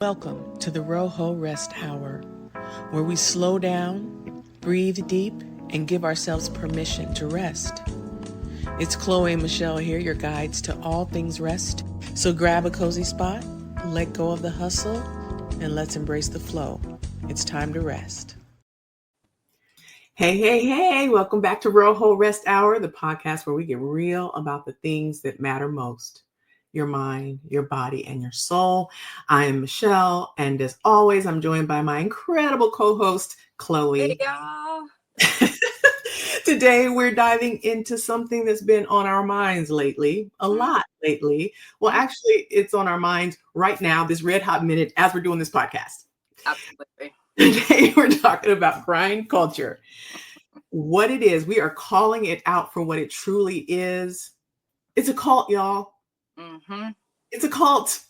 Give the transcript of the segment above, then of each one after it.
Welcome to the Roho Rest Hour, where we slow down, breathe deep, and give ourselves permission to rest. It's Chloe and Michelle here, your guides to all things rest. So grab a cozy spot, let go of the hustle, and let's embrace the flow. It's time to rest. Hey, welcome back to Roho Rest Hour, the podcast where we get real about the things that matter most. Your mind, your body, and your soul. I am Michelle, and as always, I'm joined by my incredible co-host, Chloe. Hey, y'all. Today, we're diving into something that's been on our minds lately, a lot lately. Well, actually, it's on our minds right now, this red hot minute, as we're doing this podcast. Absolutely. Today, we're talking about grind culture. What it is, we are calling it out for what it truly is. It's a cult, y'all. Mm-hmm. It's a cult.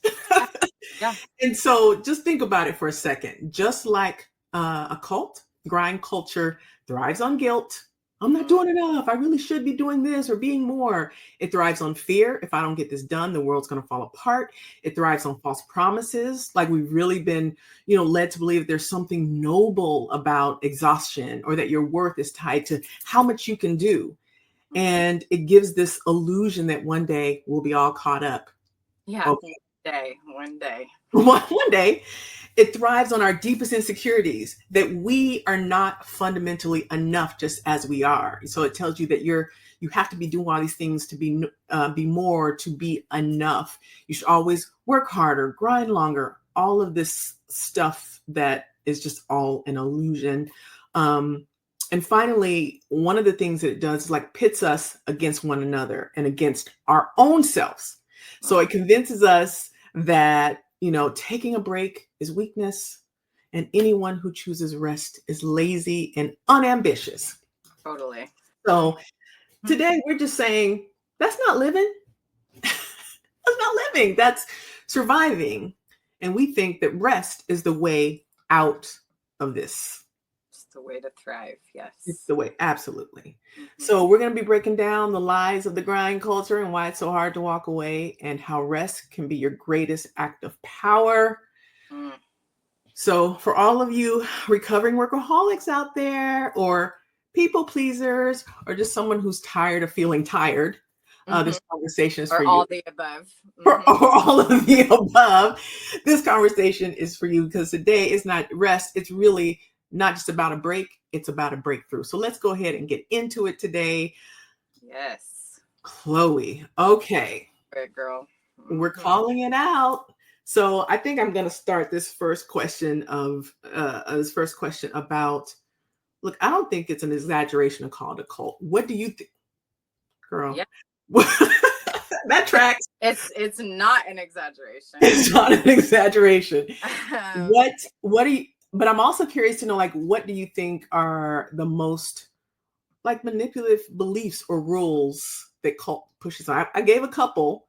Yeah. And so just think about it for a second. Just like a cult, grind culture thrives on guilt. I'm not doing enough. I really should be doing this or being more. It thrives on fear. If I don't get this done, the world's going to fall apart. It thrives on false promises. Like we've really been, led to believe that there's something noble about exhaustion or that your worth is tied to how much you can do. And it gives this illusion that one day we'll be all caught up. Yeah, okay. One day. One day, it thrives on our deepest insecurities, that we are not fundamentally enough just as we are. So it tells you that you have to be doing all these things to be more, to be enough. You should always work harder, grind longer, all of this stuff that is just all an illusion. And finally, one of the things that it does is like pits us against one another and against our own selves. So it convinces us that, taking a break is weakness and anyone who chooses rest is lazy and unambitious. Totally. So today we're just saying that's not living. That's not living. That's surviving. And we think that rest is the way out of this. The way to thrive. Yes. It's the way. Absolutely. So we're going to be breaking down the lies of the grind culture and why it's so hard to walk away and how rest can be your greatest act of power. So for all of you recovering workaholics out there or people pleasers or just someone who's tired of feeling tired, this conversation is for you. All the above. For all of the above, this conversation is for you because today is not rest. It's really not just about a break, it's about a breakthrough. So let's go ahead and get into it today. Yes. Chloe. Okay. Good girl. We're calling it out. So I think I'm going to start this first question about, look, I don't think it's an exaggeration to call it a cult. What do you think? Girl. Yeah. That tracks. It's not an exaggeration. It's not an exaggeration. What do you, but I'm also curious to know, like, what do you think are the most like manipulative beliefs or rules that cult pushes on? I gave a couple,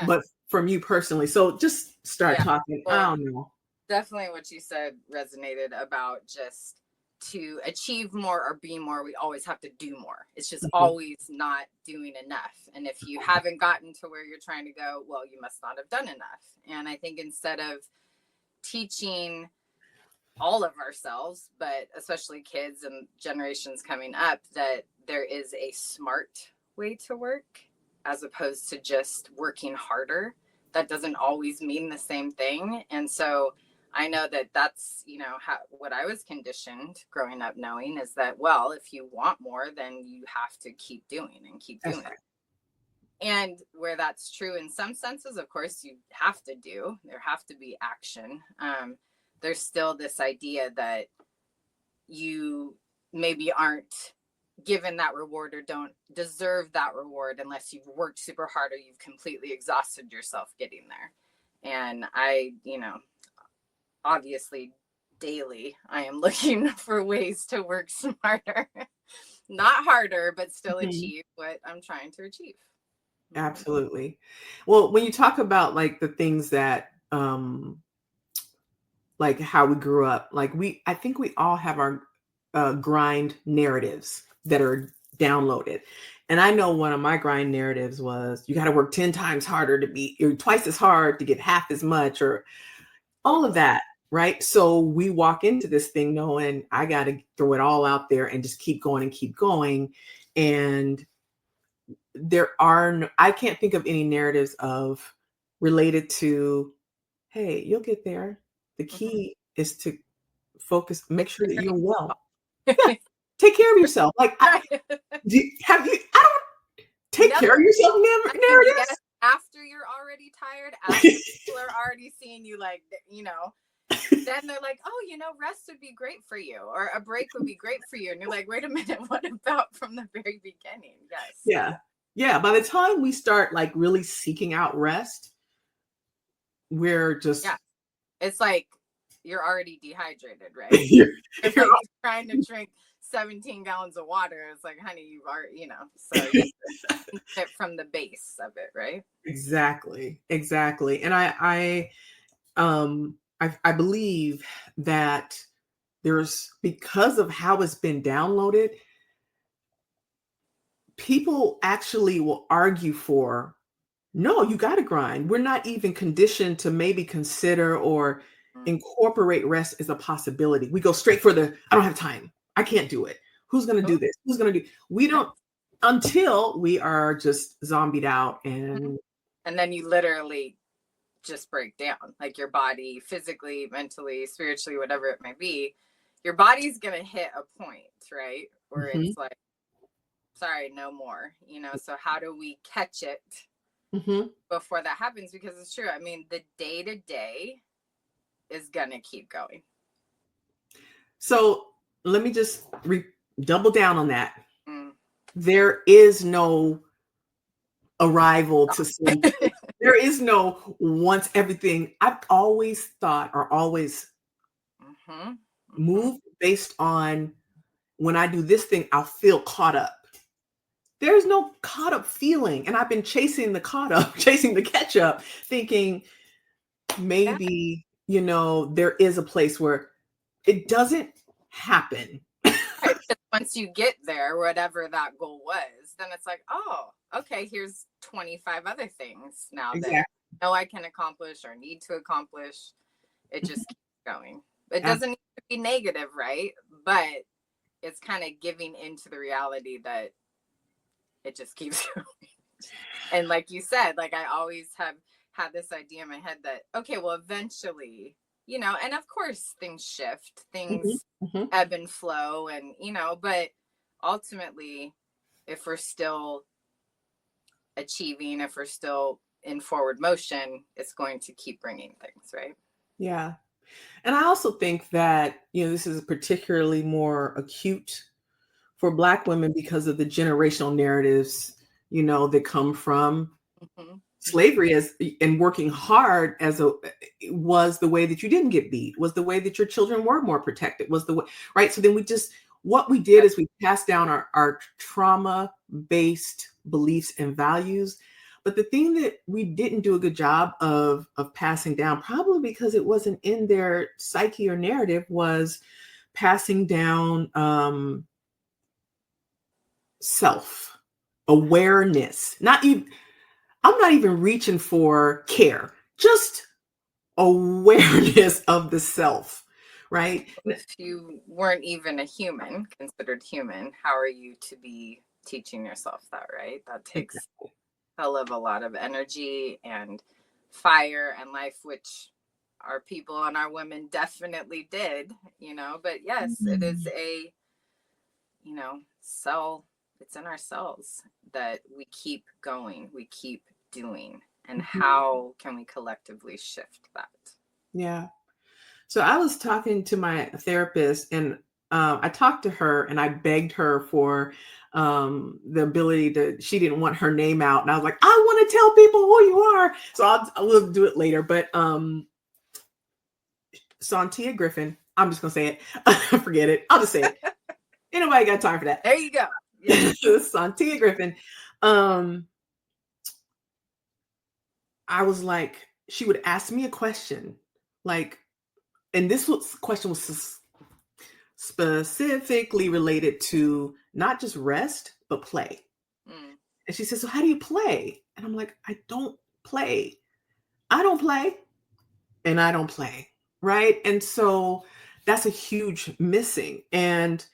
but from you personally. So just start talking. Well, I don't know. Definitely what you said resonated about just to achieve more or be more, we always have to do more. It's just always not doing enough. And if you haven't gotten to where you're trying to go, well, you must not have done enough. And I think instead of teaching all of ourselves, but especially kids and generations coming up, that there is a smart way to work as opposed to just working harder. That doesn't always mean the same thing. And so I know that that's, what I was conditioned growing up knowing is that, well, if you want more, then you have to keep doing it. And where that's true in some senses, of course, you have to do, there have to be action. There's still this idea that you maybe aren't given that reward or don't deserve that reward unless you've worked super hard or you've completely exhausted yourself getting there. And I, obviously daily, I am looking for ways to work smarter, not harder, but still achieve what I'm trying to achieve. Absolutely. Well, when you talk about like the things that, like how we grew up, like I think we all have our grind narratives that are downloaded. And I know one of my grind narratives was you got to work 10 times harder to be, or twice as hard to get half as much, or all of that, right? So we walk into this thing knowing I got to throw it all out there and just keep going and keep going. And there are no, I can't think of any narratives of related to, hey, you'll get there. The key is to focus, make sure that you're well. Yeah, take care of yourself. Like, have you? I don't take care of yourself. Narratives. Yes, after you're already tired, after people are already seeing you, like, then they're like, oh, rest would be great for you, or a break would be great for you, and you're like, wait a minute, what about from the very beginning? Yes. Yeah. By the time we start like really seeking out rest, we're just it's like you're already dehydrated, right? you're like trying to drink 17 gallons of water. It's like, honey, you are, so you it from the base of it, right? Exactly. And I believe that there's, because of how it's been downloaded, people actually will argue for, no, you got to grind. We're not even conditioned to maybe consider or incorporate rest as a possibility. We go straight for the, I don't have time. I can't do it. Who's going to do this? Who's going to do? We don't, until we are just zombied out. And then you literally just break down, like your body, physically, mentally, spiritually, whatever it may be. Your body's going to hit a point, right? Where it's like, sorry, no more, so how do we catch it before that happens? Because it's true. I mean, the day-to-day is going to keep going. So let me just double down on that. There is no arrival to sleep. There is no once everything. I've always thought, or always moved based on, when I do this thing, I'll feel caught up. There's no caught up feeling. And I've been chasing the catch up, thinking maybe, there is a place where it doesn't happen. Right. Once you get there, whatever that goal was, then it's like, oh, okay, here's 25 other things now that I know I can accomplish or need to accomplish. It just keeps going. It doesn't need to be negative, right? But it's kind of giving into the reality that it just keeps going. And like you said, like I always have had this idea in my head that, okay, well, eventually, and of course things shift, things ebb and flow, and, but ultimately, if we're still achieving, if we're still in forward motion, it's going to keep bringing things, right? Yeah. And I also think that, this is particularly more acute for Black women because of the generational narratives, that come from slavery, and working hard was the way that you didn't get beat, was the way that your children were more protected, was the way, right? So then what we did is we passed down our trauma-based beliefs and values. But the thing that we didn't do a good job of passing down, probably because it wasn't in their psyche or narrative, was passing down self-awareness. I'm not even reaching for care, just awareness of the self, right? If you weren't even considered human, how are you to be teaching yourself that, right? That takes a lot of energy and fire and life, which our people and our women definitely did, but yes, it is a, cell. It's in our cells that we keep going, we keep doing. And how can we collectively shift that? Yeah. So I was talking to my therapist, and I talked to her and I begged her for the ability she didn't want her name out. And I was like, I want to tell people who you are. So I will do it later. But Santia Griffin, I'm just going to say it. Forget it. I'll just say it. Ain't nobody got time for that. There you go. Yeah. Santia Griffin. I was like, she would ask me a question, like, and question was specifically related to not just rest, but play. And she said, so how do you play? And I'm like, I don't play. I don't play. And I don't play. right? And so that's a huge missing. And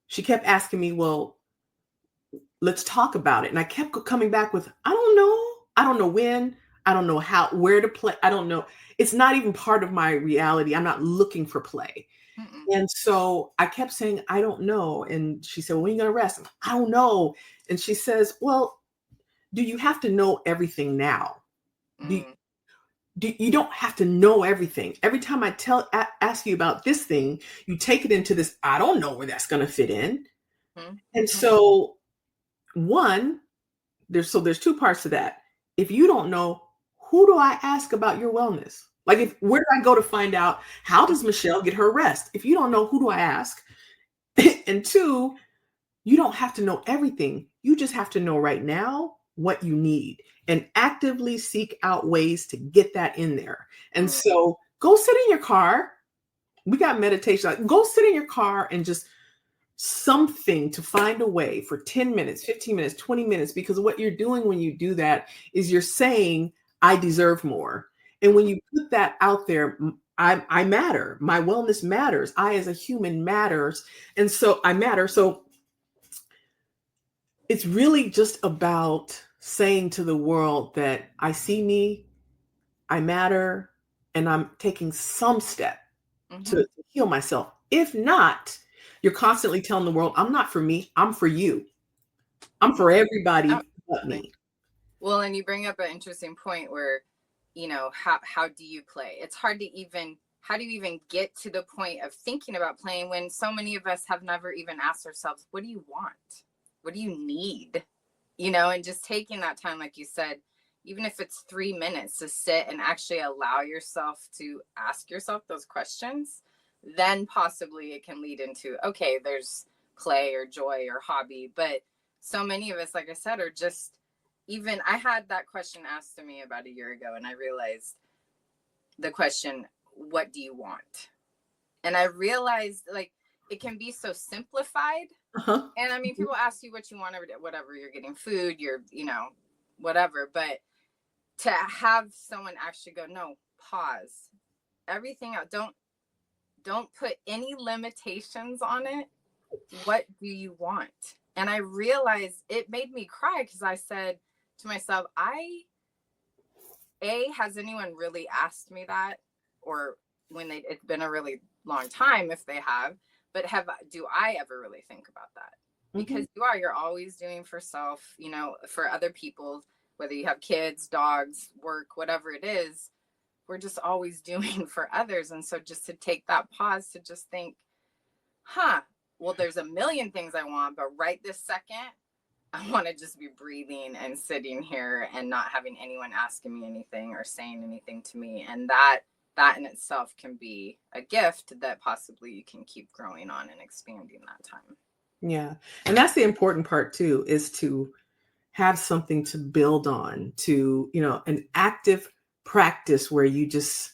she kept asking me, well, let's talk about it. And I kept coming back with, I don't know. I don't know when. I don't know how, where to play. I don't know. It's not even part of my reality. I'm not looking for play. Mm-mm. And so I kept saying, I don't know. And she said, well, when are you going to rest? I don't know. And she says, well, do you have to know everything now? Do, Mm. you don't have to know everything. Every time I ask you about this thing, you take it into this, I don't know where that's going to fit in. Mm. And so one, there's two parts to that. If you don't know, who do I ask about your wellness? Like, if where do I go to find out how does Michelle get her rest? If you don't know, who do I ask? And two, you don't have to know everything. You just have to know right now what you need and actively seek out ways to get that in there. And Mm. so go sit in your car. We got meditation. Like, go sit in your car and just something to find a way for 10 minutes, 15 minutes, 20 minutes, because what you're doing when you do that is you're saying, I deserve more. And when you put that out there, I matter. My wellness matters. I, as a human, matters. And so I matter. So it's really just about saying to the world that I see me, I matter, and I'm taking some step Mm-hmm. to heal myself. If not, you're constantly telling the world, I'm not for me, I'm for you. I'm for everybody but Absolutely. me. Well, and you bring up an interesting point where, how do you play? It's hard to even, how do you even get to the point of thinking about playing when so many of us have never even asked ourselves, what do you want? What do you need? And just taking that time, like you said, even if it's 3 minutes to sit and actually allow yourself to ask yourself those questions, then possibly it can lead into, okay, there's play or joy or hobby. But so many of us, like I said, are just, even I had that question asked to me about a year ago, and I realized the question, what do you want? And I realized, like, it can be so simplified. Uh-huh. And I mean, people ask you what you want every day, whatever, you're getting food, you're, whatever. But to have someone actually go, no, pause everything out. Don't put any limitations on it. What do you want? And I realized it made me cry because I said to myself, has anyone really asked me that? Or it's been a really long time if they have, but do I ever really think about that? Mm-hmm. Because you're always doing for self, for other people, whether you have kids, dogs, work, whatever it is, we're just always doing for others. And so just to take that pause to just think, well, there's a million things I want, but right this second, I want to just be breathing and sitting here and not having anyone asking me anything or saying anything to me. And that in itself can be a gift that possibly you can keep growing on and expanding that time. Yeah. And that's the important part too, is to have something to build on, to, an active practice where you just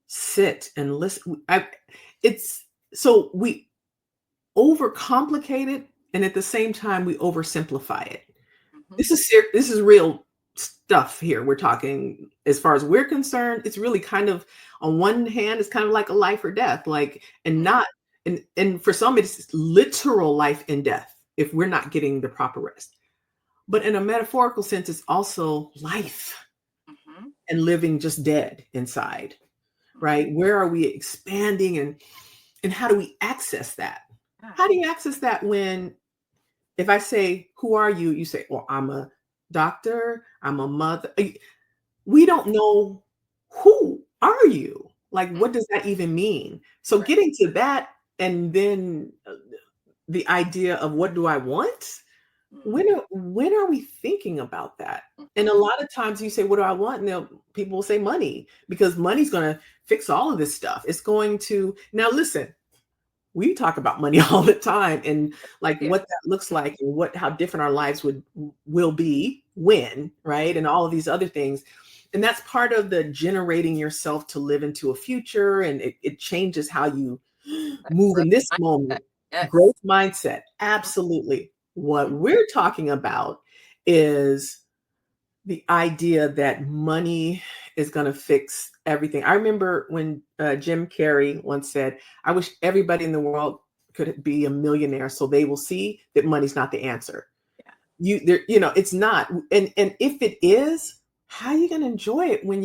sit and listen. It's so we overcomplicate it, and at the same time we oversimplify it. Mm-hmm. This is real stuff here. We're talking, as far as we're concerned, it's really kind of, on one hand, it's kind of like a life or death, like, and not, and for some it's literal life and death if we're not getting the proper rest. But in a metaphorical sense, it's also life Mm-hmm. and living just dead inside, Mm-hmm. right? Where are we expanding, and how do we access that? Yeah. How do you access that when, if I say, who are you? You say, well, I'm a doctor, I'm a mother. We don't know, who are you? Like, what does that even mean? So Right. getting to that, and then the idea of what do I want? When are we thinking about that? And a Mm-hmm. lot of times you say, what do I want? And people will say money, because money's going to fix all of this stuff. It's going to, now listen, we talk about money all the time, and like Yeah. what that looks like, and how different our lives will be when, right? And all of these other things. And that's part of the generating yourself to live into a future. And it changes how you move Growth in this mindset. moment. Yes. Growth mindset. Absolutely. What we're talking about is the idea that money is going to fix everything. I remember when Jim Carrey once said, I wish everybody in the world could be a millionaire so they will see that money's not the answer. Yeah. It's not. And if it is, how are you going to enjoy it when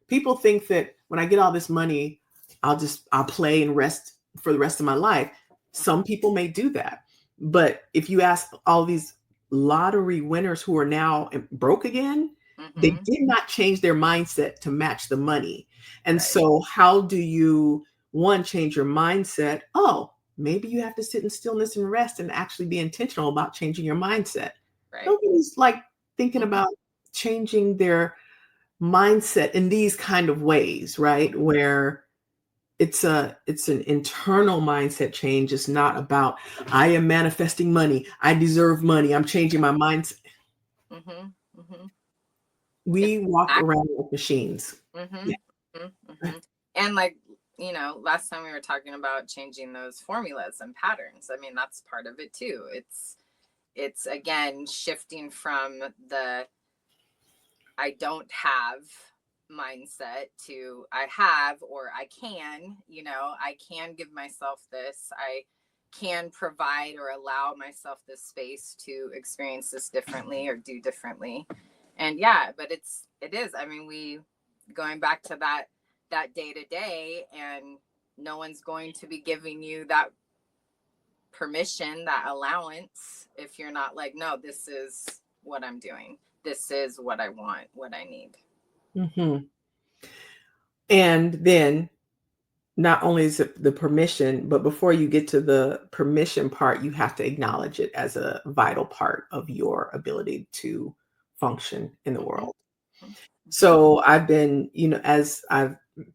people think that when I get all this money, I'll play and rest for the rest of my life. Some people may do that. But if you ask all these lottery winners who are now broke again, they did not change their mindset to match the money. And so how do you, one, change your mindset? Oh, maybe you have to sit in stillness and rest and actually be intentional about changing your mindset. Right. Nobody's like thinking about changing their mindset in these kind of ways, right? Where it's an internal mindset change. It's not about, I am manifesting money, I deserve money, I'm changing my mindset. We walk around like machines. And like, last time we were talking about changing those formulas and patterns. I mean, that's part of it too. It's again shifting from the I don't have mindset to I have, or I can, I can give myself this. I can provide or allow myself this space to experience this differently or do differently. And yeah, but it is. I mean, we going back to that day to day, and no one's going to be giving you that permission, that allowance, if you're not like, no, this is what I'm doing. This is what I want, what I need. And then not only is it the permission, but before you get to the permission part, you have to acknowledge it as a vital part of your ability to function in the world. So I've been, as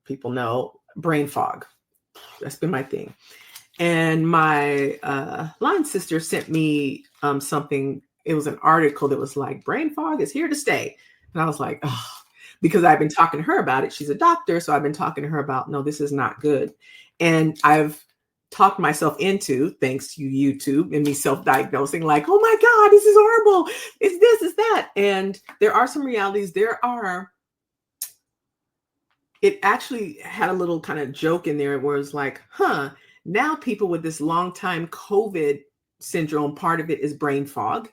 people know, brain fog. That's been my thing. And my line sister sent me something. It was an article that was like, brain fog is here to stay. And I was like, oh, because I've been talking to her about it. She's a doctor. So I've been talking to her about, no, this is not good. And I've talked myself into, thanks to YouTube and me self-diagnosing, like, oh my God, this is horrible. It's this, it's that. And there are some realities. It actually had a little kind of joke in there where it's like, now people with this long time COVID syndrome, part of it is brain fog,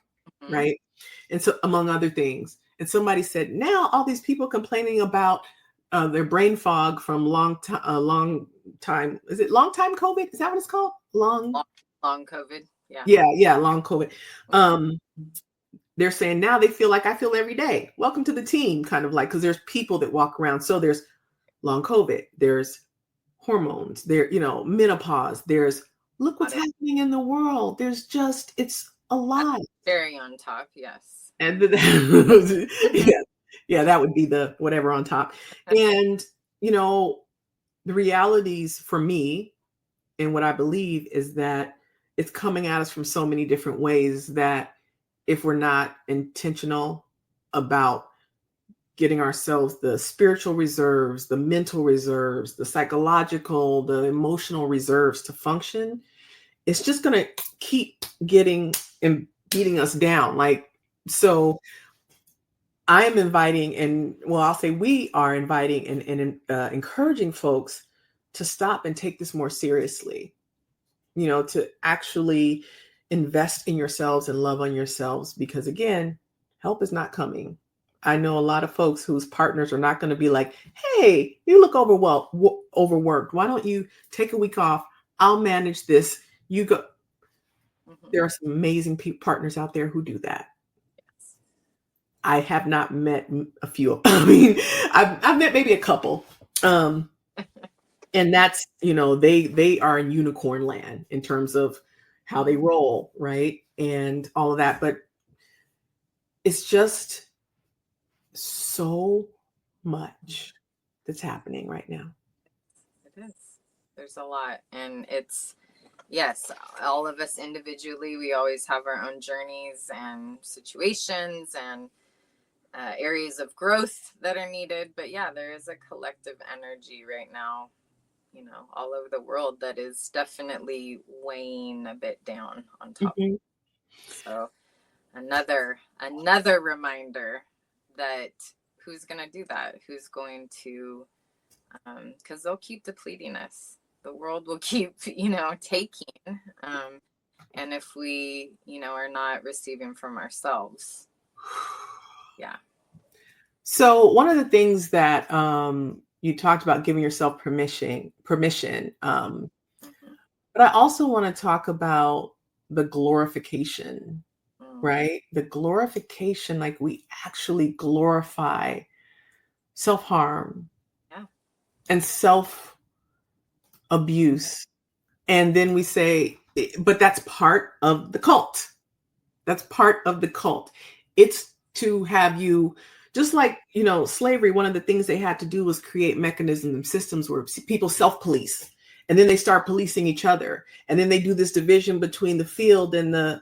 right? And so among other things. And somebody said, now all these people complaining about their brain fog from long time. Is it long time COVID? Is that what it's called? Long COVID. Yeah. Yeah. Long COVID. They're saying now they feel like I feel every day. Welcome to the team, kind of like, because there's people that walk around. So there's long COVID, there's hormones, there, menopause, there's look what's happening in the world. There's just, it's a lot. Very on top, yes. And yeah, that would be the whatever on top. And, the realities for me and what I believe is that it's coming at us from so many different ways that if we're not intentional about getting ourselves the spiritual reserves, the mental reserves, the psychological, the emotional reserves to function, it's just going to keep getting and beating us down. Like, so I'm inviting, and well, I'll say we are inviting and encouraging folks to stop and take this more seriously, to actually invest in yourselves and love on yourselves, because again, help is not coming. I know a lot of folks whose partners are not going to be like, hey, you look overworked. Why don't you take a week off? I'll manage this. You go. There are some amazing partners out there who do that. I have not met a few of them. I mean, I've met maybe a couple. And that's, they are in unicorn land in terms of how they roll, right? And all of that. But it's just so much that's happening right now. It is. There's a lot. And it's, yes, all of us individually, we always have our own journeys and situations and areas of growth that are needed. But yeah, there is a collective energy right now, all over the world that is definitely weighing a bit down on top. So another reminder that who's going to do that? Who's going to Because they'll keep depleting us. The world will keep, you know, taking. And if we, you know, are not receiving from ourselves, yeah. So one of the things that you talked about giving yourself permission. Mm-hmm. But I also want to talk about the glorification, right? The glorification, like we actually glorify self-harm Yeah. and self-abuse. And then we say, but that's part of the cult. That's part of the cult. It's to have you, just like, you know, slavery, one of the things they had to do was create mechanisms and systems where people self-police. And then they start policing each other. And then they do this division between the field and the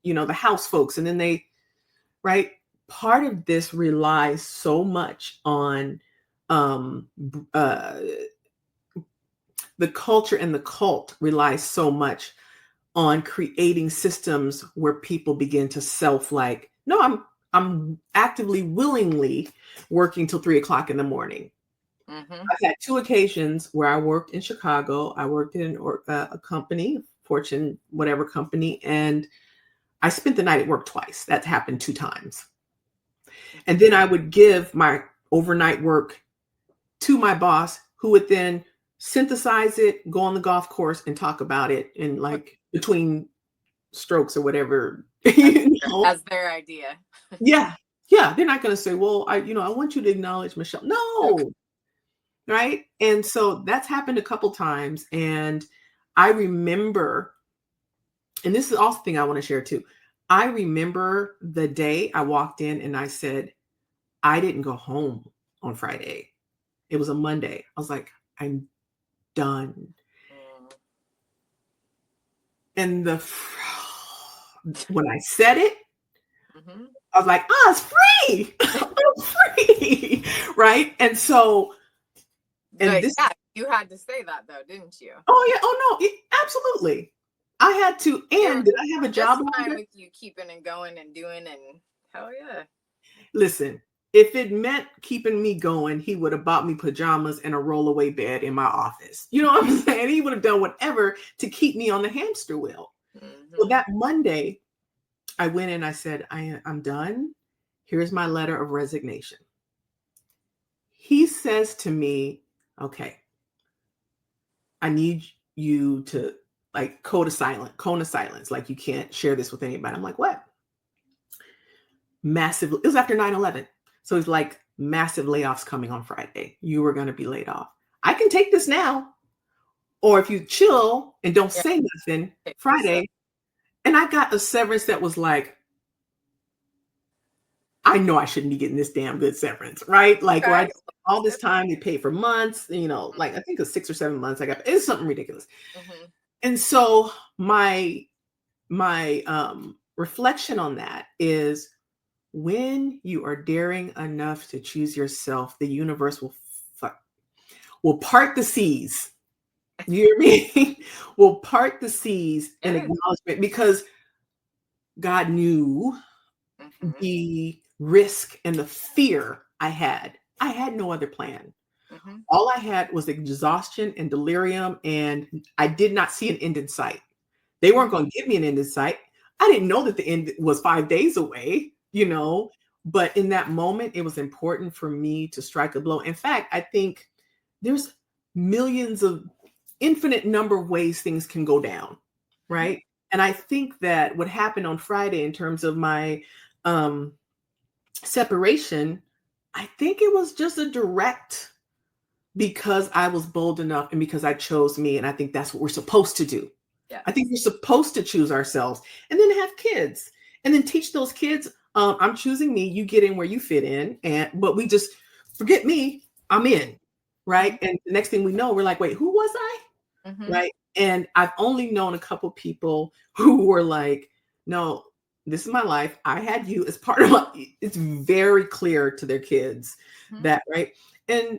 you know, the house folks. And then they, right? Part of this relies so much on um uh the culture, and the cult relies so much on creating systems where people begin to like, no, I'm actively, willingly working till 3 o'clock in the morning. Mm-hmm. I've had two occasions where I worked in Chicago. I worked in a company, Fortune whatever company, and I spent the night at work twice. That happened 2 times. And then I would give my overnight work to my boss, who would then synthesize it, go on the golf course and talk about it in like between strokes or whatever. You know? As their idea. Yeah. Yeah. They're not going to say, well, I want you to acknowledge Michelle. Okay. No. Right. And so that's happened a couple times. And I remember, and this is also a thing I want to share too. I remember the day I walked in and I said, I didn't go home on Friday. It was a Monday. I was like, I'm done. And when I said it, Mm-hmm. I was like, it's free. I'm free. Right. And so, and But this, yeah, you had to say that though, didn't you? oh yeah, oh no, absolutely. I had to, and did I have a job Just fine longer? with you keeping and going and doing, and hell yeah. Listen, if it meant keeping me going, he would have bought me pajamas and a rollaway bed in my office. You know what I'm saying? He would have done whatever to keep me on the hamster wheel. Mm-hmm. So that Monday, I went in, I said, I'm done. Here's my letter of resignation. He says to me, okay, I need you to like cone of silence. Like you can't share this with anybody. I'm like, what? Massive. It was after 9/11. So it's like massive layoffs coming on Friday. You were going to be laid off. I can take this now. Or if you chill and don't say nothing Friday. And I got a severance that was like, I know I shouldn't be getting this damn good severance, right? Like, right, all this time they paid for months, you know, like I think it was 6 or 7 months. I got, it's something ridiculous. Mm-hmm. And so my reflection on that is, when you are daring enough to choose yourself, the universe will part the seas. You hear me? Will part the seas in acknowledgement, because God knew the risk and the fear I had. I had no other plan. Mm-hmm. All I had was exhaustion and delirium, and I did not see an end in sight. They weren't going to give me an end in sight. I didn't know that the end was 5 days away, you know, but in that moment, it was important for me to strike a blow. In fact, I think there's millions of infinite number of ways things can go down, right? And I think that what happened on Friday in terms of my separation, I think it was just a direct, because I was bold enough and because I chose me. And I think that's what we're supposed to do. Yeah. I think we're supposed to choose ourselves and then have kids and then teach those kids, I'm choosing me, you get in where you fit in. But we just forget me, I'm in. Right. And the next thing we know, we're like, wait, who was I? Right. And I've only known a couple people who were like, no, this is my life. I had you as part of my, it's very clear to their kids that, right. And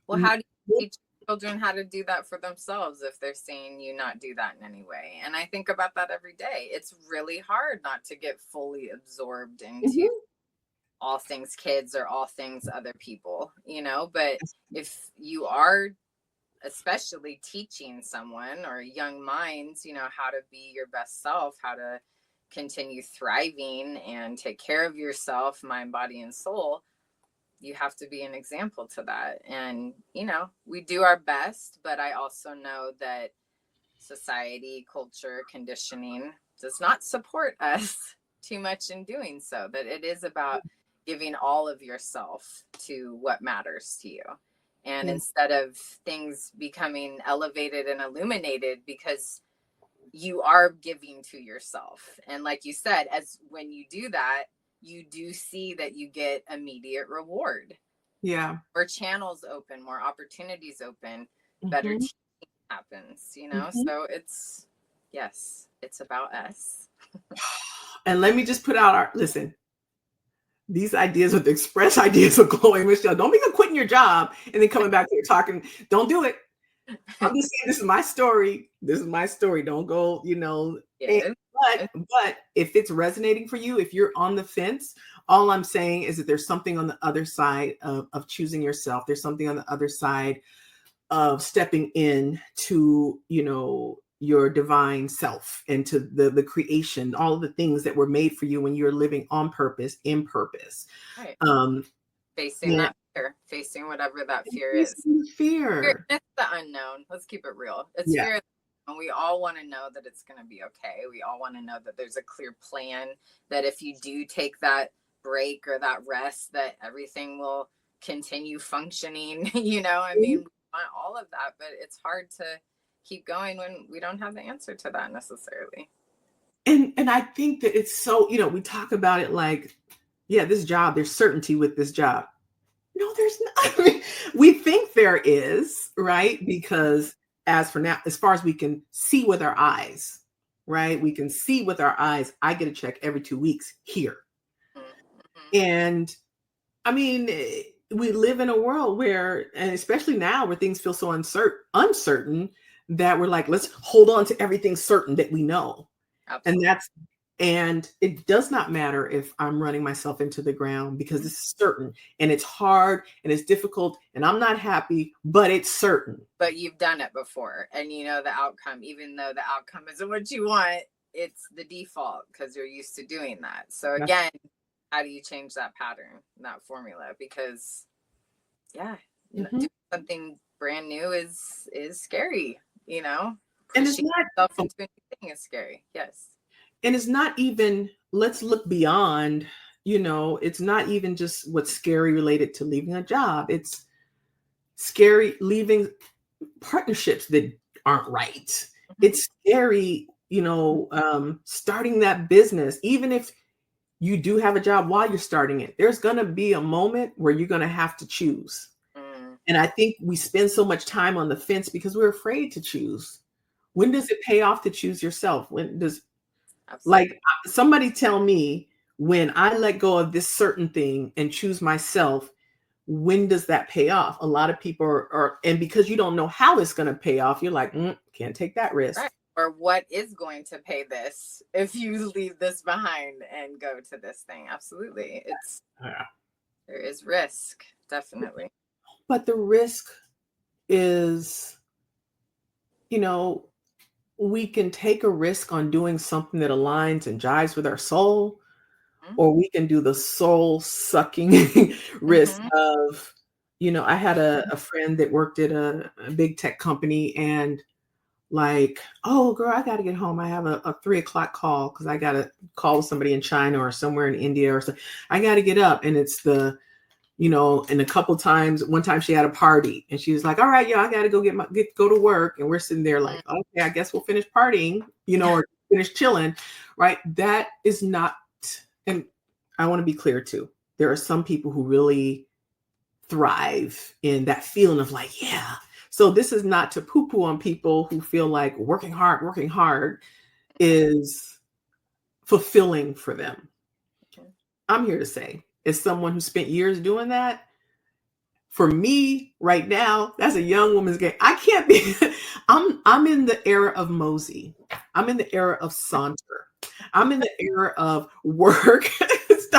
well, how do you teach children how to do that for themselves if they're seeing you not do that in any way? And I think about that every day. It's really hard not to get fully absorbed into all things kids or all things other people, but if you are especially teaching someone or young minds, how to be your best self, how to continue thriving and take care of yourself, mind, body, and soul, you have to be an example to that. And, we do our best, but I also know that society, culture, conditioning does not support us too much in doing so, that it is about giving all of yourself to what matters to you. And instead of things becoming elevated and illuminated, because you are giving to yourself. And like you said, as when you do that, you do see that you get immediate reward. Yeah. More channels open, more opportunities open, better teaching happens, So it's about us. And let me just put out listen, these ideas are the express ideas of Chloe and Michelle. Don't be quitting your job and then coming back here talking. Don't do it. I'm just saying, this is my story. This is my story. Don't go, Yeah. But if it's resonating for you, if you're on the fence, all I'm saying is that there's something on the other side of choosing yourself. There's something on the other side of stepping in to, your divine self and to the creation, all of the things that were made for you when you're living on purpose, in purpose. Right. Facing that fear, facing whatever that fear is. Fear. It's the unknown. Let's keep it real. It's fear. And we all want to know that it's going to be okay. We all want to know that there's a clear plan, that if you do take that break or that rest, that everything will continue functioning. We want all of that, but it's hard to keep going when we don't have the answer to that necessarily. And I think that it's so, we talk about it like, this job, there's certainty with this job. No, there's not. I mean, we think there is, right? Because as for now, as far as we can see with our eyes, right? We can see with our eyes, I get a check every 2 weeks here. Mm-hmm. And I mean, we live in a world where, and especially now where things feel so uncertain that we're like, let's hold on to everything certain that we know. Absolutely. And it does not matter if I'm running myself into the ground, because it's certain and it's hard and it's difficult and I'm not happy, but it's certain. But you've done it before and you know the outcome, even though the outcome isn't what you want, it's the default because you're used to doing that. So again, how do you change that pattern, that formula? Because doing something brand new is scary, And it's not into a new thing is scary. Yes. And it's not even, let's look beyond, it's not even just what's scary related to leaving a job. It's scary leaving partnerships that aren't right. Mm-hmm. It's scary, starting that business. Even if you do have a job while you're starting it, there's going to be a moment where you're going to have to choose. And I think we spend so much time on the fence because we're afraid to choose. When does it pay off to choose yourself? When does, Absolutely. Like, somebody tell me, when I let go of this certain thing and choose myself, when does that pay off? A lot of people are and because you don't know how it's going to pay off, you're like, can't take that risk. Right. Or what is going to pay this if you leave this behind and go to this thing? Absolutely. There is risk, definitely. But the risk is, we can take a risk on doing something that aligns and jives with our soul, or we can do the soul sucking risk of, I had a friend that worked at a big tech company, and like, oh girl, I got to get home. I have a 3:00 call because I got to call somebody in China or somewhere in India or something. I got to get up, and it's and a couple times, one time she had a party and she was like, all right, I got to go to work. And we're sitting there like, okay, I guess we'll finish partying, or finish chilling. Right. That is not, and I want to be clear too. There are some people who really thrive in that feeling of like, yeah. So this is not to poo-poo on people who feel like working hard is fulfilling for them. I'm here to say, as someone who spent years doing that, for me right now, that's a young woman's game. I can't be, I'm in the era of Mosey. I'm in the era of Saunter. I'm in the era of work.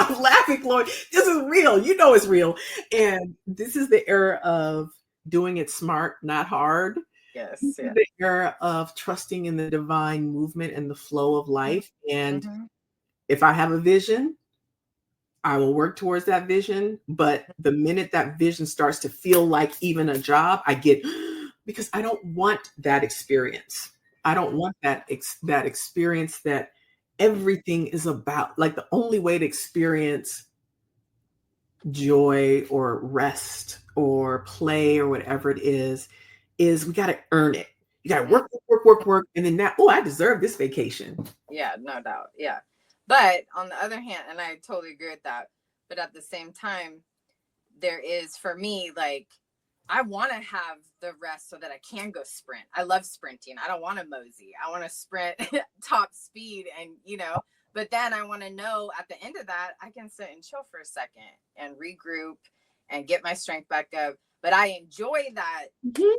Stop laughing, Chloe. This is real. You know it's real. And this is the era of doing it smart, not hard. This Yes. is Yeah. the era of trusting in the divine movement and the flow of life. And Mm-hmm. if I have a vision, I will work towards that vision. But the minute that vision starts to feel like even a job, I get because I don't want that experience. I don't want that experience that everything is about. Like the only way to experience joy or rest or play or whatever it is we got to earn it. You got to work, work, work, work, and then now, oh, I deserve this vacation. Yeah, no doubt. Yeah. But on the other hand, and I totally agree with that, but at the same time, there is for me, like, I want to have the rest so that I can go sprint. I love sprinting. I don't want to mosey. I want to sprint top speed and, but then I want to know at the end of that, I can sit and chill for a second and regroup and get my strength back up. But I enjoy that Mhm,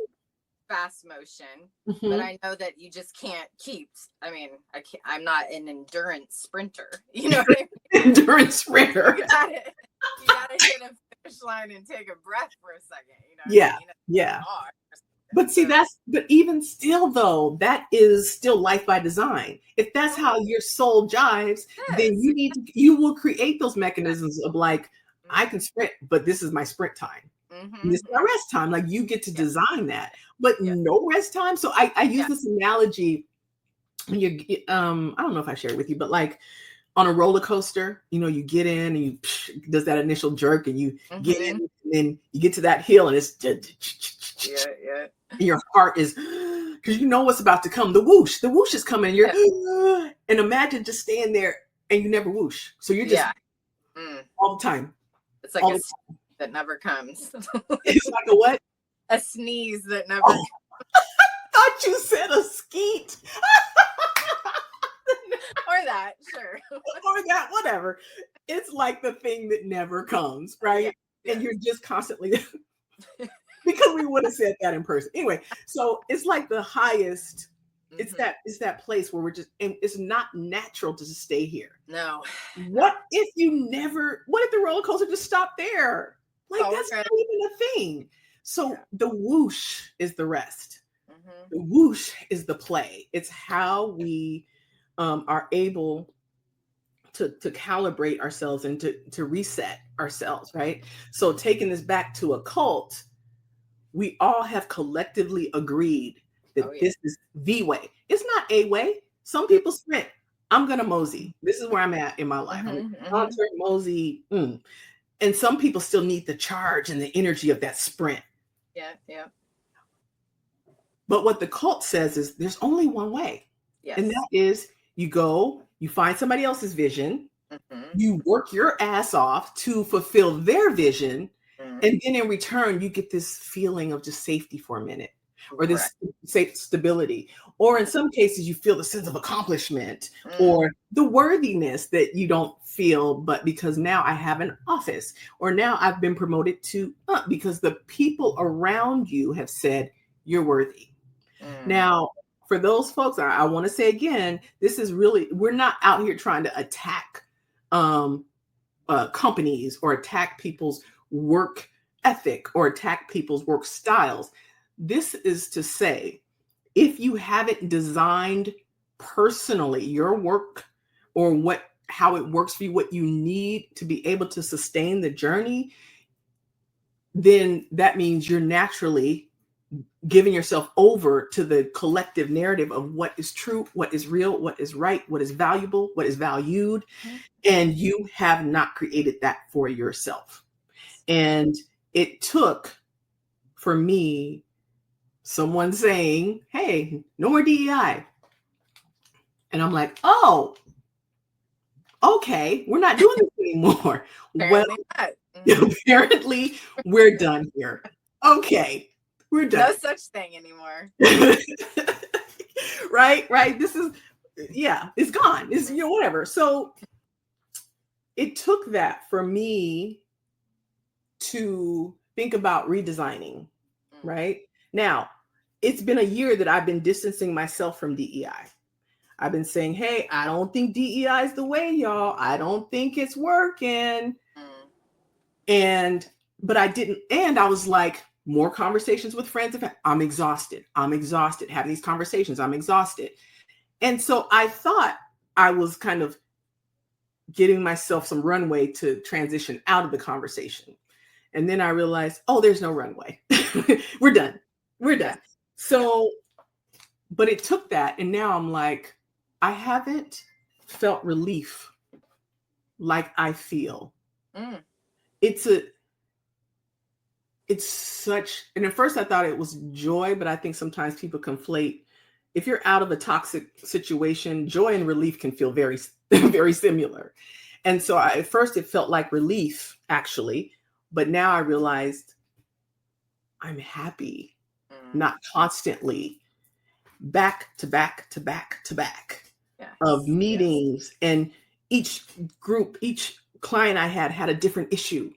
fast motion, but mhm. I know that you just can't keep. I mean, I'm not an endurance sprinter. You know what I mean? Endurance sprinter. You gotta hit a finish line and take a breath for a second. You know what Yeah, I mean? yeah. Hard. But see, So but even still, though, that is still life by design. If that's how your soul jives, then yes. you will create those mechanisms of like, I can sprint, but this is my sprint time. And this is my Mm-hmm. rest time. Like you get to Yeah. design that, but Yeah. no rest time. So I use Yeah. this analogy when you I don't know if I shared it with you, but like on a roller coaster, you get in and you does that initial jerk and you get in Mm-hmm. and then you get to that hill and it's Yeah. Yeah. and your heart is because you know what's about to come. The whoosh is coming. You're Yeah. and imagine just staying there and you never whoosh. So you're just Yeah. Mm. all the time, It's like all a the sneeze that never comes. it's like a what? A sneeze that never Oh, thought you said a skeet or that, sure. or that, whatever. It's like the thing that never comes, Yeah. right? And Yes. you're just constantly because we would have said that in person. Anyway, so it's like the highest, Mm-hmm. it's that place where we're just and it's not natural to just stay here. No. No. What if the roller coaster just stopped there? Like Oh, that's okay. not even a thing. So Yeah. the whoosh is the rest. Mm-hmm. The whoosh is the play. It's how we are able to calibrate ourselves and to reset ourselves, right? So taking this back to a cult, we all have collectively agreed Oh that yeah. this is the way. It's not a way. Some people sprint. I'm gonna mosey. This is where I'm at in my life. I'm Mm-hmm. gonna Mm-hmm. mosey. And some people still need the charge and the energy of that sprint. Yeah. Yeah. But what the cult says is there's only one way. And Yes. that is you go, you find somebody else's vision, Mm-hmm. you work your ass off to fulfill their vision. Mm-hmm. And then in return, you get this feeling of just safety for a minute or Right. this safe stability. Or in some cases, you feel the sense of accomplishment Mm. or the worthiness that you don't feel, but because now I have an office or now I've been promoted to, because the people around you have said, you're worthy. Mm. Now, for those folks, I want to say again, this is really, we're not out here trying to attack um, companies or attack people's work ethic or attack people's work styles. This is to say, if you haven't designed personally your work or how it works for you, what you need to be able to sustain the journey, then that means you're naturally giving yourself over to the collective narrative of what is true, what is real, what is right, what is valuable, what is valued, and you have not created that for yourself. And it took for me someone saying, hey, no more DEI. And I'm like, oh, okay, we're not doing this anymore. Well, Apparently not. Mm-hmm. apparently we're done here. Okay, we're No done. such thing anymore. Right. This is, yeah, it's gone. It's, whatever. So it took that for me to think about redesigning, Mm. right? Now, it's been a year that I've been distancing myself from DEI. I've been saying, hey, I don't think DEI is the way, y'all. I don't think it's working. And, but I didn't. And I was like, more conversations with friends. I'm exhausted. I'm exhausted. Having these conversations. I'm exhausted. And so I thought I was kind of giving myself some runway to transition out of the conversation. And then I realized, oh, there's no runway. We're done. We're done. So, but it took that. And now I'm like, I haven't felt relief like I feel. It's such, and at first I thought it was joy, but I think sometimes people conflate. If you're out of a toxic situation, joy and relief can feel very, very similar. And so at first it felt like relief, actually. But now I realized I'm happy, not constantly back to back to back to back of meetings. And each group, each client I had a different issue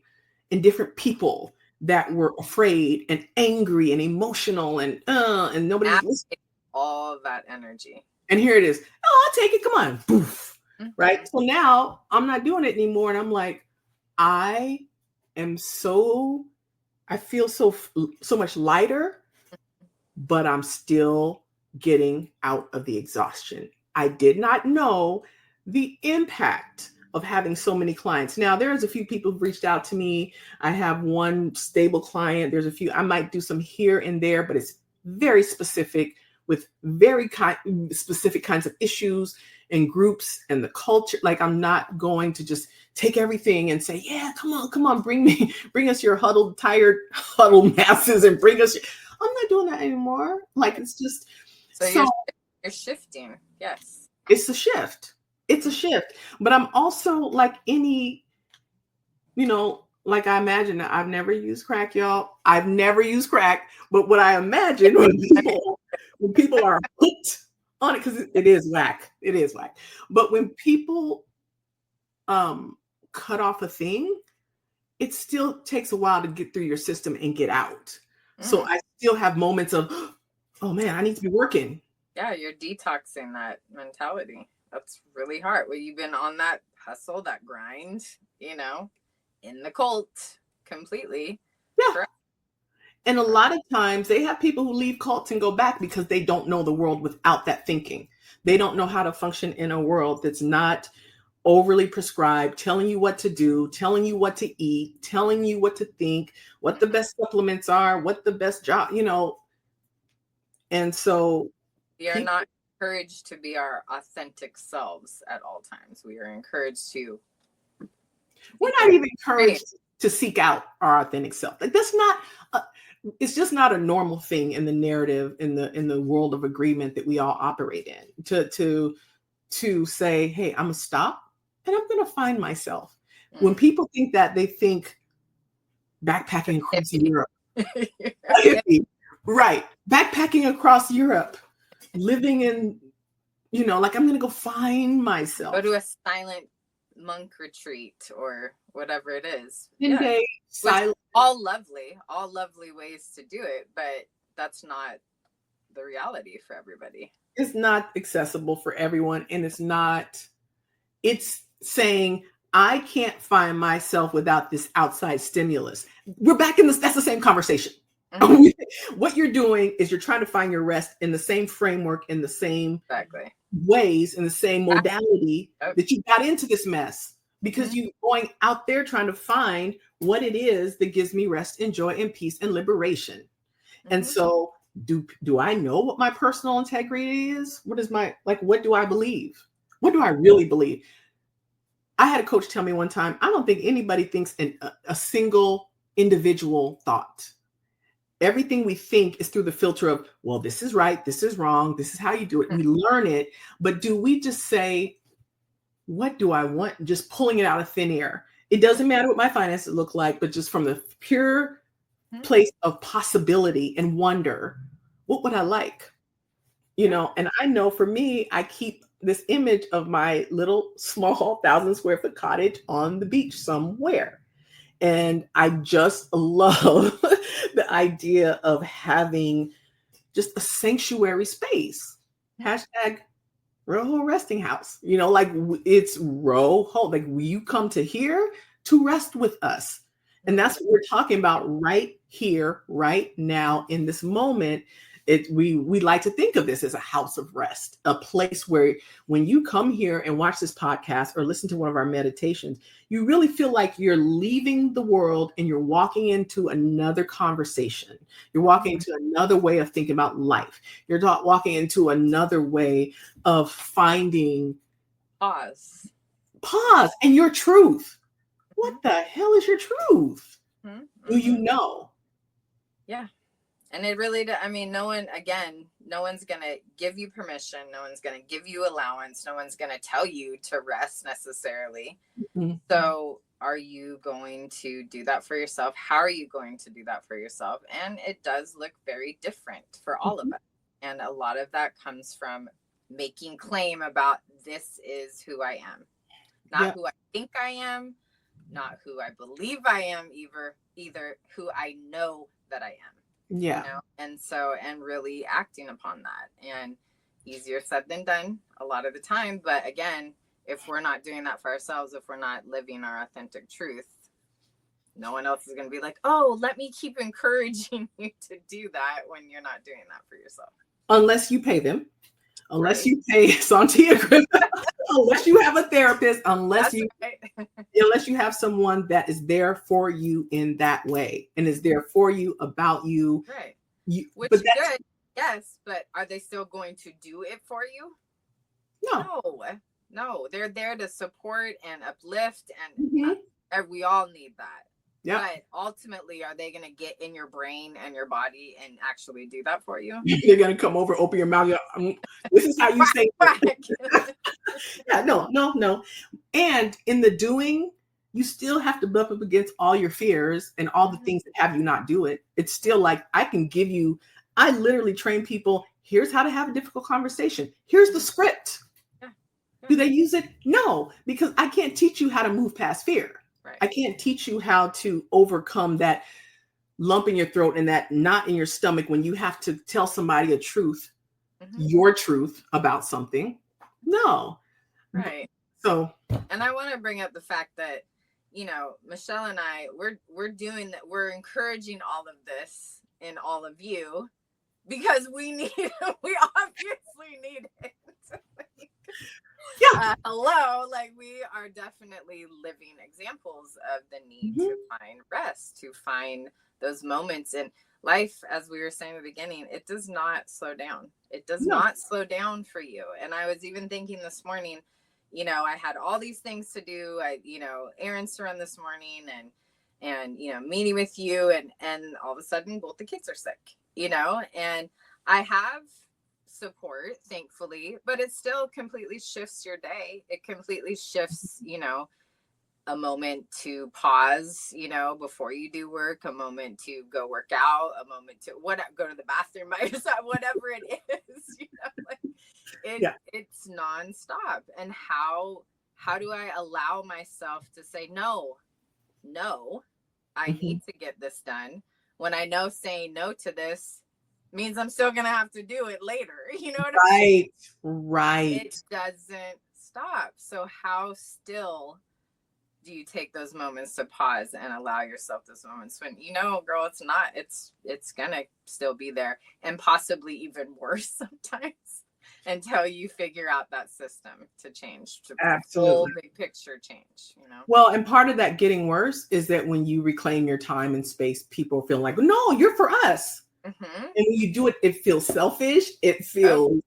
and different people that were afraid and angry and emotional and nobody's listening. All of that energy. And here it is. Oh, I'll take it. Come on. Boof. Right. So now I'm not doing it anymore. And I'm like, I feel so much lighter, but I'm still getting out of the exhaustion. I did not know the impact of having so many clients. Now, there's a few people who've reached out to me. I have one stable client. There's a few, I might do some here and there, but it's very specific with very specific kinds of issues and groups and the culture. Like, I'm not going to just take everything and say, yeah, come on, bring us your tired masses and bring us. I'm not doing that anymore. Like, it's just. So you're shifting. Yes. It's a shift. It's a shift. But I'm also like any, like I imagine, I've never used crack, y'all. I've never used crack. But what I imagine when people are hooked on it, because it is whack. It is whack. But when people cut off a thing, it still takes a while to get through your system and get out. So I still have moments of, oh man, I need to be working. Yeah, you're detoxing that mentality. That's really hard. Well, you've been on that hustle, that grind, in the cult completely. Yeah. Correct. And a lot of times they have people who leave cults and go back because they don't know the world without that thinking. They don't know how to function in a world that's not overly prescribed, telling you what to do, telling you what to eat, telling you what to think, what the best supplements are, what the best job, And so we are not encouraged to be our authentic selves at all times. We are encouraged to. We're not even encouraged to seek out our authentic self. Like, that's not. It's just not a normal thing in the narrative, in the world of agreement that we all operate in. To say, hey, I'm gonna stop and I'm gonna find myself. When people think that, they think backpacking across Europe. Right. Backpacking across Europe, living in, like, I'm going to go find myself. Go to a silent monk retreat or whatever it is. Silent. All lovely ways to do it, but that's not the reality for everybody. It's not accessible for everyone. And it's saying, I can't find myself without this outside stimulus. We're back in this. That's the same conversation. What you're doing is you're trying to find your rest in the same framework, in the same ways, in the same modality that you got into this mess, because you're going out there trying to find what it is that gives me rest and joy and peace and liberation. And so do I know what my personal integrity is? What do I believe? What do I really believe? I had a coach tell me one time, I don't think anybody thinks in a single individual thought. Everything we think is through the filter of, well, this is right, this is wrong, this is how you do it. We learn it. But do we just say, what do I want? Just pulling it out of thin air. It doesn't matter what my finances look like, but just from the pure place of possibility and wonder, what would I like? And I know for me, I keep this image of my little small 1,000 square foot cottage on the beach somewhere. And I just love the idea of having just a sanctuary space. Roho resting house. Like it's Roho. Like you come to here to rest with us. And that's what we're talking about right here, right now, in this moment. We like to think of this as a house of rest, a place where when you come here and watch this podcast or listen to one of our meditations, you really feel like you're leaving the world and you're walking into another conversation. You're walking into another way of thinking about life. You're walking into another way of finding pause and your truth. What the hell is your truth? Mm-hmm. Do you know? Yeah. And it really, I mean, no one's going to give you permission. No one's going to give you allowance. No one's going to tell you to rest necessarily. Mm-hmm. So are you going to do that for yourself? How are you going to do that for yourself? And it does look very different for all of us. And a lot of that comes from making claim about this is who I am, not who I think I am, not who I believe I am, either who I know that I am. Yeah. And really acting upon that, and easier said than done a lot of the time. But again, if we're not doing that for ourselves, if we're not living our authentic truth, no one else is going to be like, oh, let me keep encouraging you to do that when you're not doing that for yourself. Unless you pay them, unless you pay Santia Griffin, unless you have a therapist, unless you have someone that is there for you in that way and is there for you, about you. Right. Which is good. Yes. But are they still going to do it for you? No. They're there to support and uplift. And we all need that. Yeah. But ultimately, are they going to get in your brain and your body and actually do that for you? They're going to come over, open your mouth. This is how you say it. Yeah, no. And in the doing, you still have to bump up against all your fears and all the things that have you not do it. It's still like, I literally train people. Here's how to have a difficult conversation. Here's the script. Yeah. Do they use it? No, because I can't teach you how to move past fear. Right. I can't teach you how to overcome that lump in your throat and that knot in your stomach when you have to tell somebody a truth, your truth about something. No. Right. So, and I want to bring up the fact that, Michelle and I, we're doing that. We're encouraging all of this in all of you because we obviously need it. Yeah. Hello. Like, we are definitely living examples of the need to find rest, to find those moments in life. As we were saying in the beginning, it does not slow down. It does not slow down for you. And I was even thinking this morning, I had all these things to do. Errands to run this morning and, meeting with you and all of a sudden both the kids are sick, and I have support, thankfully, but it still completely shifts your day. It completely shifts, a moment to pause, before you do work, a moment to go work out, a moment to go to the bathroom by yourself, whatever it is, it's nonstop. And how do I allow myself to say, no, I need to get this done, when I know saying no to this means I'm still going to have to do it later. You know what I mean? Right. It doesn't stop. So how still do you take those moments to pause and allow yourself those moments when, girl, it's going to still be there, and possibly even worse sometimes, until you figure out that system to change, to full big picture change, Well, and part of that getting worse is that when you reclaim your time and space, people feel like, no, you're for us. And when you do it, it feels selfish. It feels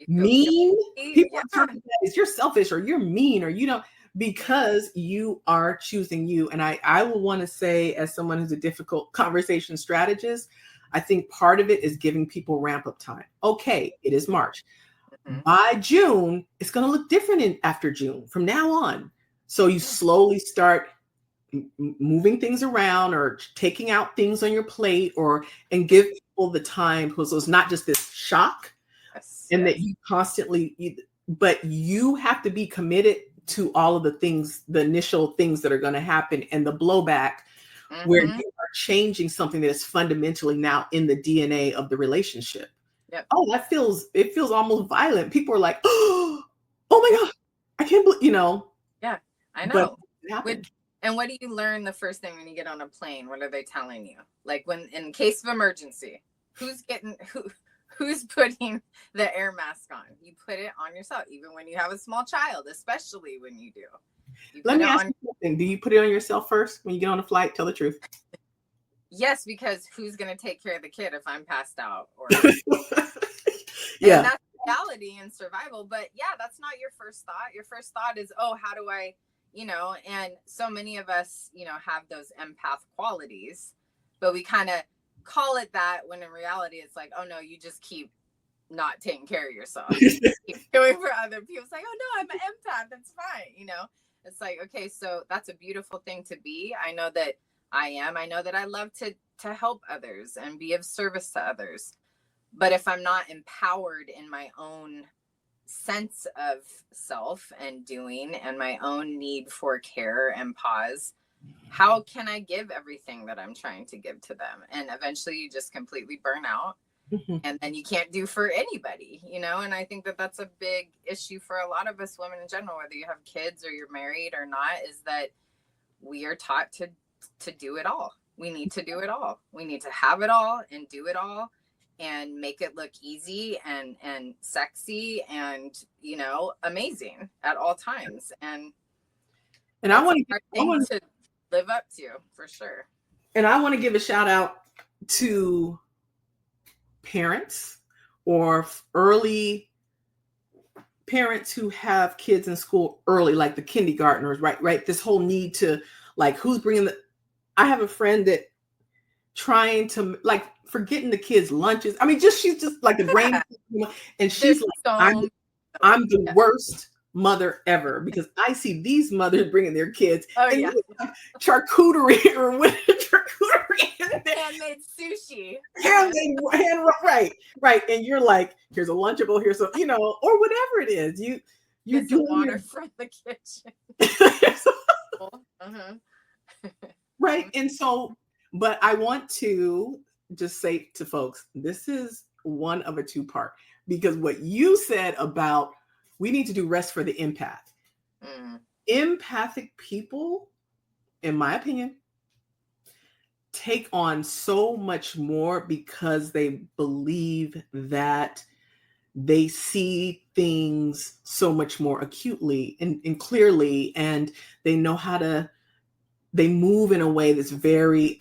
mean. People interpret that as you're selfish or you're mean or because you are choosing you. And I will want to say, as someone who's a difficult conversation strategist, I think part of it is giving people ramp up time. Okay, it is March. By June, it's going to look different after June from now on. So you slowly start moving things around or taking out things on your plate and give people the time, so it's not just this shock that you constantly, but you have to be committed to all of the things, the initial things that are going to happen and the blowback where you are changing something that is fundamentally now in the DNA of the relationship. Yep. Oh, it feels almost violent. People are like, oh, oh my God, I can't believe, Yeah, I but know. it happened. And what do you learn the first thing when you get on a plane? What are they telling you? Like, when in case of emergency, who's putting the air mask on? You put it on yourself, even when you have a small child, especially when you do. Let me ask you something. Do you put it on yourself first when you get on a flight? Tell the truth. Yes, because who's going to take care of the kid if I'm passed out? Yeah. And that's reality and survival. But yeah, that's not your first thought. Your first thought is, oh, how do I, and so many of us, have those empath qualities, but we kind of call it that, when in reality, it's like, oh no, you just keep not taking care of yourself. Keep going for other people. It's like, oh no, I'm an empath. That's fine. It's like, okay, so that's a beautiful thing to be. I know that I am. I know that I love to help others and be of service to others. But if I'm not empowered in my own sense of self and doing, and my own need for care and pause, how can I give everything that I'm trying to give to them? And eventually you just completely burn out. Mm-hmm. And then you can't do for anybody, and I think that that's a big issue for a lot of us women in general, whether you have kids or you're married or not, is that we are taught to do it all. We need to do it all. We need to have it all and do it all and make it look easy and sexy and, amazing at all times. And I want to live up to, for sure. And I want to give a shout out to parents or early parents who have kids in school early, like the kindergartners, right? This whole need to, like, who's bringing I have a friend that trying to, like, forgetting the kids' lunches. I mean, she's just like the brain, and she's like, I'm the worst mother ever, because I see these mothers bringing their kids charcuterie or what handmade sushi, right, and you're like, here's a Lunchable, here's a or whatever it is, you do water from the kitchen. Uh-huh. Right. And so, but I want to just say to folks, this is one of a two-part, because what you said about we need to do rest for the empath. Empathic people, in my opinion, take on so much more because they believe that they see things so much more acutely and clearly, and they know how to, they move in a way that's very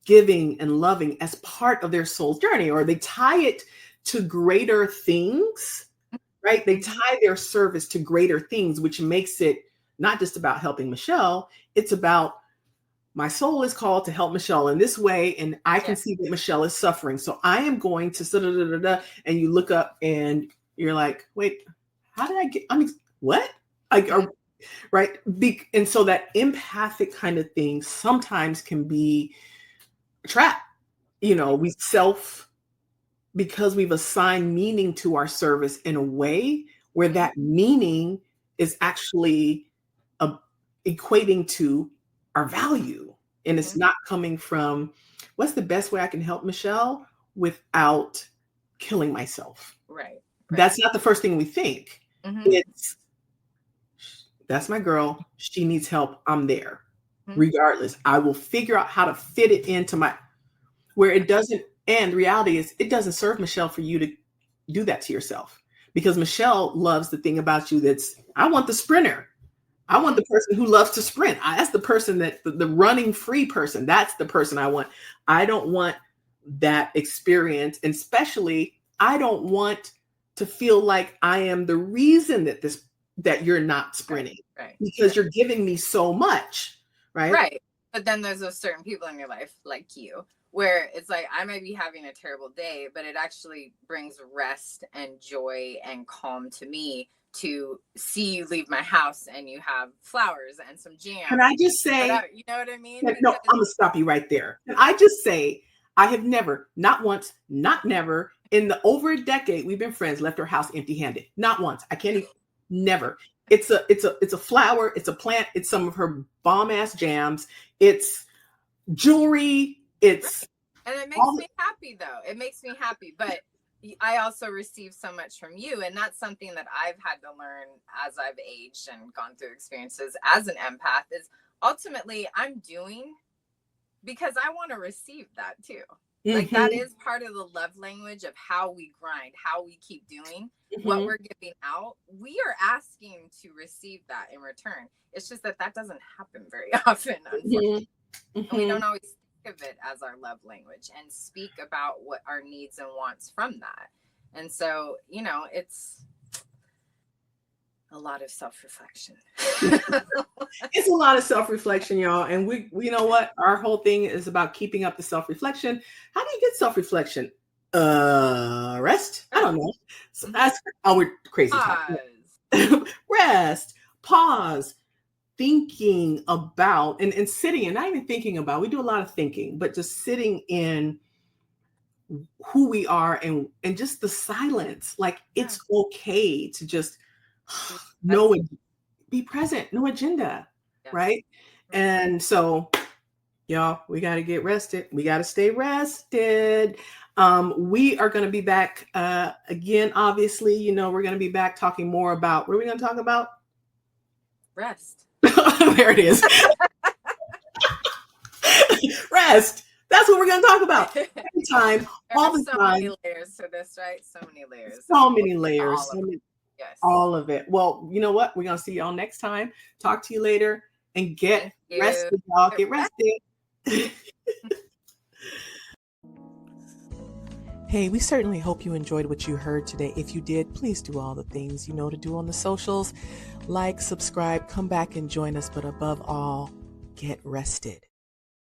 giving and loving as part of their soul's journey, or they tie it to greater things, right? They tie their service to greater things, which makes it not just about helping Michelle. It's about, my soul is called to help Michelle in this way, and I can see that Michelle is suffering. So I am going to, and you look up and you're like, wait, how did I get, what? Right. And so that empathic kind of thing sometimes can be a trap. We because we've assigned meaning to our service in a way where that meaning is actually equating to our value. And it's not coming from, what's the best way I can help Michelle without killing myself? Right. That's not the first thing we think. It's, that's my girl. She needs help. I'm there. Regardless, I will figure out how to fit it into where it doesn't. And reality is, it doesn't serve Michelle for you to do that to yourself, because Michelle loves the thing about you that's, I want the sprinter. I want the person who loves to sprint. That's the person that the running free person. That's the person I want. I don't want that experience. And especially, I don't want to feel like I am the reason that you're not sprinting, right? Because you're giving me so much, right? Right. But then there's those certain people in your life, like you, where it's like, I might be having a terrible day, but it actually brings rest and joy and calm to me to see you leave my house and you have flowers and some jam. Can I just say, you know what I mean? No, I'm going to stop you right there. Can I just say, I have never, not once, not never, in the over a decade we've been friends, left her house empty-handed. Not once. I can't even, never. It's a flower, it's a plant, it's some of her bomb-ass jams, it's jewelry, it's... And it makes me happy, though. It makes me happy. But I also receive so much from you. And that's something that I've had to learn as I've aged and gone through experiences as an empath, is ultimately I'm doing because I want to receive that too. Like that is part of the love language of how we grind, how we keep doing what we're giving out. We are asking to receive that in return. It's just that doesn't happen very often, unfortunately. And we don't always think of it as our love language and speak about what our needs and wants from that. And so, it's a lot of self-reflection. It's a lot of self-reflection, y'all. And we you know what? Our whole thing is about keeping up the self-reflection. How do you get self-reflection? Rest? I don't know. So that's we're crazy talk. Rest, pause, thinking about and sitting, and not even thinking about, we do a lot of thinking, but just sitting in who we are and just the silence. Like it's okay to just be present, no agenda, right? And so, y'all, we got to get rested. We got to stay rested. We are going to be back again. Obviously, we're going to be back talking more about, what are we going to talk about? Rest. There it is. Rest. That's what we're going to talk about. Every time, all the time. So many layers to this, right? So many layers. So many layers. All of it. Well, you know what? We're going to see y'all next time. Talk to you later and get rested, y'all. Get rested. Hey, we certainly hope you enjoyed what you heard today. If you did, please do all the things you know to do on the socials. Like, subscribe, come back and join us. But above all, get rested.